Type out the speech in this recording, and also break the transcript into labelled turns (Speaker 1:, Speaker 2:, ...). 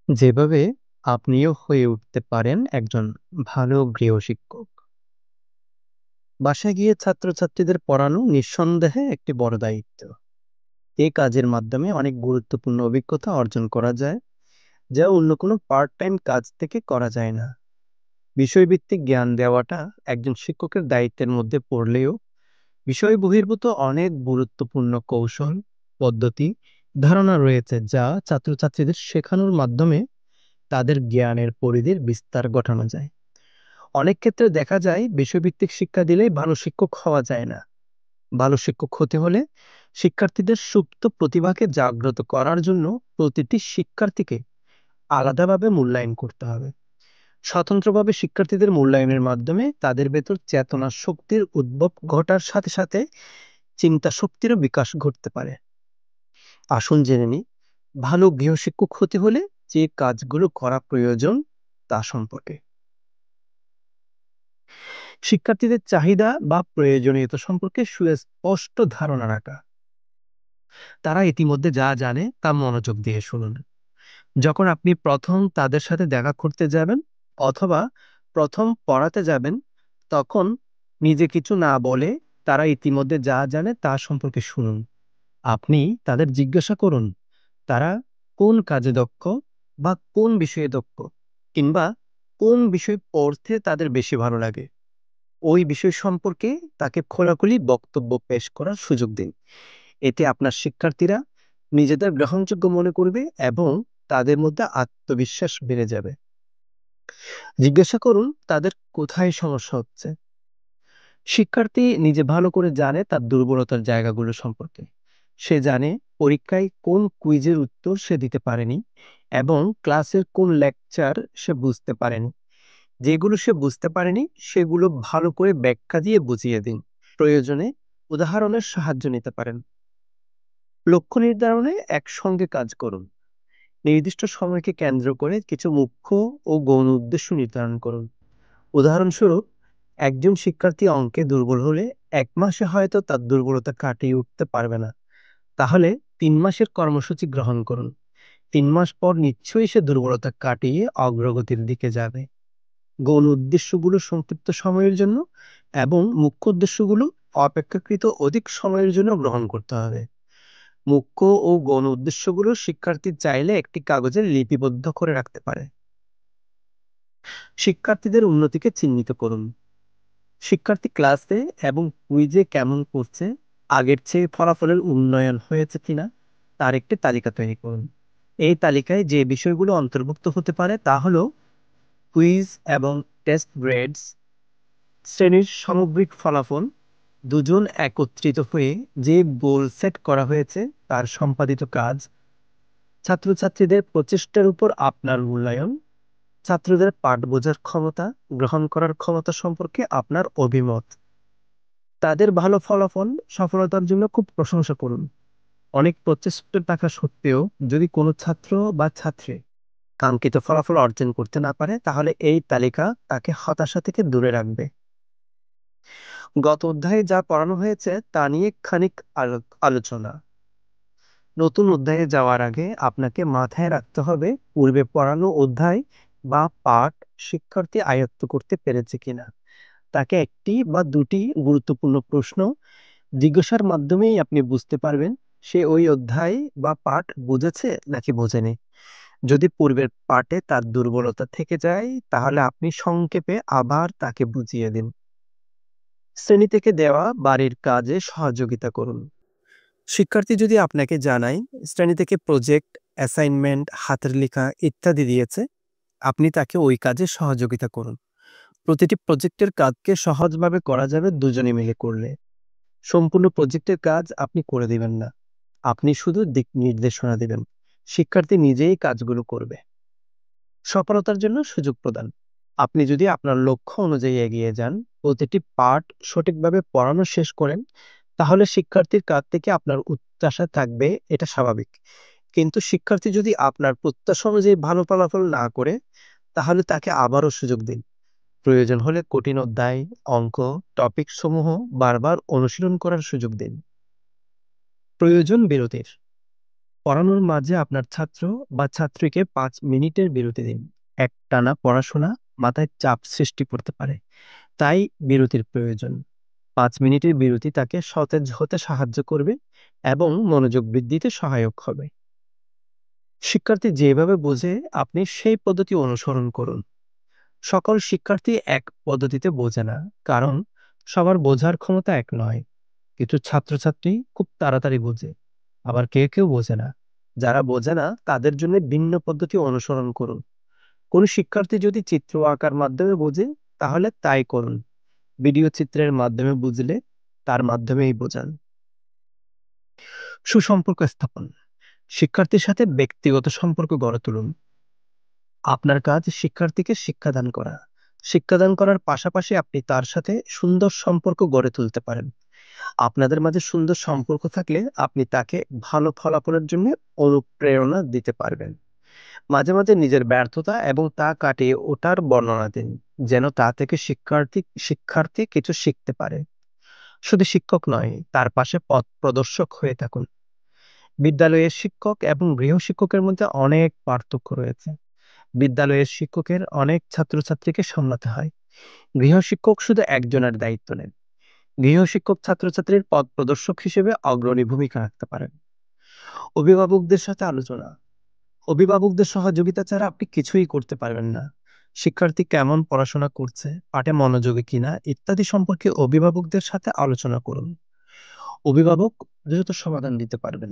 Speaker 1: যেভাবে আপনিও হয়ে উঠতে পারেন একজন ভালো গৃহশিক্ষক। বাসায় গিয়ে ছাত্রছাত্রীদের পড়ানো নিঃসন্দেহে একটি বড় দায়িত্ব। এই কাজের মাধ্যমে অনেক গুরুত্বপূর্ণ অভিজ্ঞতা অর্জন করা যায়, যা অন্য কোনো পার্ট টাইম কাজ থেকে করা যায় না। বিষয়ভিত্তিক জ্ঞান দেওয়াটা একজন শিক্ষকের দায়িত্বের মধ্যে পড়লেও বিষয় বহির্ভূত অনেক গুরুত্বপূর্ণ কৌশল, পদ্ধতি, ধারণা রয়েছে যা ছাত্রছাত্রীদের শেখানোর মাধ্যমে তাদের জ্ঞানের পরিধির বিস্তার ঘটানো যায়। অনেক ক্ষেত্রে দেখা যায় বিষয়ভিত্তিক শিক্ষা দিলেই ভালো শিক্ষক হওয়া যায় না। ভালো শিক্ষক হতে হলে শিক্ষার্থীদের সুপ্ত প্রতিভাকে জাগ্রত করার জন্য প্রতিটি শিক্ষার্থীকে আলাদাভাবে মূল্যায়ন করতে হবে। স্বতন্ত্রভাবে শিক্ষার্থীদের মূল্যায়নের মাধ্যমে তাদের ভেতর চেতনা শক্তির উদ্ভব ঘটার সাথে সাথে চিন্তা শক্তিরও বিকাশ ঘটতে পারে। আসুন জেনে নিই ভালো গৃহশিক্ষক হতে হলে যে কাজগুলো করা প্রয়োজন তা সম্পর্কে। শিক্ষার্থীদের চাহিদা বা প্রয়োজনীয়তা সম্পর্কে সুস্পষ্ট ধারণা রাখা। তারা ইতিমধ্যে যা জানে তা মনোযোগ দিয়ে শুনুন। যখন আপনি প্রথম তাদের সাথে দেখা করতে যাবেন অথবা প্রথম পড়াতে যাবেন, তখন নিজে কিছু না বলে তারা ইতিমধ্যে যা জানে তা সম্পর্কে শুনুন। আপনি তাদের জিজ্ঞাসা করুন তারা কোন কাজে দক্ষ বা কোন বিষয়ে দক্ষ, কিংবা কোন বিষয় পড়তে তাদের বেশি ভালো লাগে। ওই বিষয় সম্পর্কে তাকে খোলাখুলি বক্তব্য পেশ করার সুযোগ দিন। এতে আপনার শিক্ষার্থীরা নিজেদের গ্রহণযোগ্য মনে করবে এবং তাদের মধ্যে আত্মবিশ্বাস বেড়ে যাবে। জিজ্ঞাসা করুন তাদের কোথায় সমস্যা হচ্ছে। শিক্ষার্থী নিজে ভালো করে জানে তার দুর্বলতার জায়গাগুলো সম্পর্কে। সে জানে পরীক্ষায় কোন কুইজের উত্তর সে দিতে পারেনি এবং ক্লাসের কোন লেকচার সে বুঝতে পারেনি। যেগুলো সে বুঝতে পারেনি সেগুলো ভালো করে ব্যাখ্যা দিয়ে বুঝিয়ে দিন। প্রয়োজনে উদাহরণের সাহায্য নিতে পারেন। লক্ষ্য নির্ধারণে একসঙ্গে কাজ করুন। নির্দিষ্ট সময়কে কেন্দ্র করে কিছু মুখ্য ও গৌণ উদ্দেশ্য নির্ধারণ করুন। উদাহরণস্বরূপ, একজন শিক্ষার্থী অঙ্কে দুর্বল হলে 1 মাসে হয়তো তার দুর্বলতা কাটিয়ে উঠতে পারবে না। তাহলে 3 মাসের কর্মসূচি গ্রহণ করুন। 3 মাস পর নিশ্চয়ই সে দুর্বলতা কাটিয়ে অগ্রগতির দিকে যাবে। গৌণ উদ্দেশ্যগুলো সংক্ষিপ্ত সময়ের জন্য এবং মুখ্য উদ্দেশ্যগুলো অপেক্ষাকৃত অধিক সময়ের জন্য গ্রহণ করতে হবে। মুখ্য ও গৌণ উদ্দেশ্যগুলো শিক্ষার্থী চাইলে একটি কাগজে লিপিবদ্ধ করে রাখতে পারে। শিক্ষার্থীদের উন্নতিকে চিহ্নিত করুন। শিক্ষার্থী ক্লাসে এবং কুইজে কেমন করছে, আগের চেয়ে ফলাফলের উন্নয়ন হয়েছে কিনা তার একটি তালিকা তৈরি করুন। এই তালিকায় যে বিষয়গুলো অন্তর্ভুক্ত হতে পারে তা হলো কুইজ এবং টেস্ট গ্রেডস, শ্রেণীর সামগ্রিক ফলাফল, দুজন একত্রিত হয়ে যে গোল সেট করা হয়েছে তার সম্পাদিত কাজ, ছাত্রছাত্রীদের প্রচেষ্টার উপর আপনার মূল্যায়ন, ছাত্রদের পাঠ বোঝার ক্ষমতা, গ্রহণ করার ক্ষমতা সম্পর্কে আপনার অভিমত। তাদের ভালো ফলাফল সফলতার জন্য খুব প্রশংসা করুন। অনেক প্রচেষ্টা থাকা সত্ত্বেও যদি কোনো ছাত্র বা ছাত্রী কাঙ্ক্ষিত ফলাফল অর্জন করতে না পারে, তাহলে এই তালিকা তাকে হতাশা থেকে দূরে রাখবে। গত অধ্যায়ে যা পড়ানো হয়েছে তা নিয়ে খানিক আলোচনা। নতুন অধ্যায়ে যাওয়ার আগে আপনাকে মাথায় রাখতে হবে পূর্বে পড়ানো অধ্যায় বা পাঠ শিক্ষার্থী আয়ত্ত করতে পেরেছে কিনা। তাকে একটি বা দুটি গুরুত্বপূর্ণ প্রশ্ন জিজ্ঞাসার মাধ্যমেই আপনি বুঝতে পারবেন সে ওই অধ্যায় বা পাঠ বুঝেছে নাকি বোঝেনি। যদি পূর্বের পাঠে তার দুর্বলতা থেকে যায়, তাহলে আপনি সংক্ষেপে আবার তাকে বুঝিয়ে দিন। শ্রেণী থেকে দেওয়া বাড়ির কাজে সহযোগিতা করুন। শিক্ষার্থী যদি আপনাকে জানায় শ্রেণী থেকে প্রজেক্ট, অ্যাসাইনমেন্ট, হাতের লেখা ইত্যাদি দিয়েছে, আপনি তাকে ওই কাজে সহযোগিতা করুন। প্রতিটি প্রজেক্টের কাজকে সহজভাবে করা যাবে দুজনে মিলে করলে। সম্পূর্ণ প্রজেক্টের কাজ আপনি করে দিবেন না, আপনি শুধু দিক নির্দেশনা দিবেন। শিক্ষার্থী নিজেই কাজগুলো করবে। সফলতার জন্য সুযোগ প্রদান। আপনি যদি আপনার লক্ষ্য অনুযায়ী এগিয়ে যান, প্রতিটি পাঠ সঠিকভাবে পড়ানো শেষ করেন, তাহলে শিক্ষার্থীর কাছ থেকে আপনার উচ্চাশা থাকবে, এটা স্বাভাবিক। কিন্তু শিক্ষার্থী যদি আপনার প্রত্যাশা অনুযায়ী ভালো ফলাফল না করে, তাহলে তাকে আবারও সুযোগ দিন। প্রয়োজন হলে কঠিন অধ্যায়, অঙ্ক, টপিক সমূহ বারবার অনুশীলন করার সুযোগ দিন। প্রয়োজন বিরতির। পড়ানোর মাঝে আপনার ছাত্র বা ছাত্রীকে 5 মিনিটের বিরতি দিন। একটানা পড়াশোনা মাথায় চাপ সৃষ্টি করতে পারে, তাই বিরতির প্রয়োজন। 5 মিনিটের বিরতি তাকে সতেজ হতে সাহায্য করবে এবং মনোযোগ বৃদ্ধিতে সহায়ক হবে। শিক্ষার্থী যেভাবে বোঝে আপনি সেই পদ্ধতি অনুসরণ করুন। সকল শিক্ষার্থী এক পদ্ধতিতে বোঝে না, কারণ সবার বোঝার ক্ষমতা এক নয়। কিছু ছাত্রছাত্রী খুব তাড়াতাড়ি বোঝে, আবার কেউ কেউ বোঝে না। যারা বোঝে না তাদের জন্য ভিন্ন পদ্ধতি অনুসরণ করুন। কোন শিক্ষার্থী যদি চিত্র আঁকার মাধ্যমে বোঝে, তাহলে তাই করুন। ভিডিও চিত্রের মাধ্যমে বুঝলে তার মাধ্যমেই বোঝান। সুসম্পর্ক স্থাপন, শিক্ষার্থীর সাথে ব্যক্তিগত সম্পর্ক গড়ে তুলুন। আপনার কাজ শিক্ষার্থীকে শিক্ষাদান করা। শিক্ষাদান করার পাশাপাশি আপনি তার সাথে সুন্দর সম্পর্ক গড়ে তুলতে পারেন। আপনাদের মাঝে সুন্দর সম্পর্ক থাকলে আপনি তাকে ভালো ফলাফলের জন্য অনুপ্রেরণা দিতে পারবেন। মাঝে মাঝে নিজের ব্যর্থতা এবং তা কাটিয়ে ওঠার বর্ণনা দিন, যেন তা থেকে শিক্ষার্থী শিক্ষার্থী কিছু শিখতে পারে। শুধু শিক্ষক নয়, তার পাশে পথ প্রদর্শক হয়ে থাকুন। বিদ্যালয়ের শিক্ষক এবং গৃহ শিক্ষকের মধ্যে অনেক পার্থক্য রয়েছে। বিদ্যালয়ের শিক্ষকের অনেক ছাত্রছাত্রীকে সামলাতে হয়। গৃহ শিক্ষক শুধু একজনের দায়িত্ব নেন। গৃহ শিক্ষক ছাত্রছাত্রীর পথ প্রদর্শক হিসেবে অগ্রণী ভূমিকা রাখতে পারেন। অভিভাবকদের সাথে আলোচনা, অভিভাবকদের সহযোগিতা ছাড়া আপনি কিছুই করতে পারবেন না। শিক্ষার্থী কেমন পড়াশোনা করছে, পাঠে মনোযোগী কিনা ইত্যাদি সম্পর্কে অভিভাবকদের সাথে আলোচনা করুন। অভিভাবক দ্রুত সমাধান দিতে পারবেন।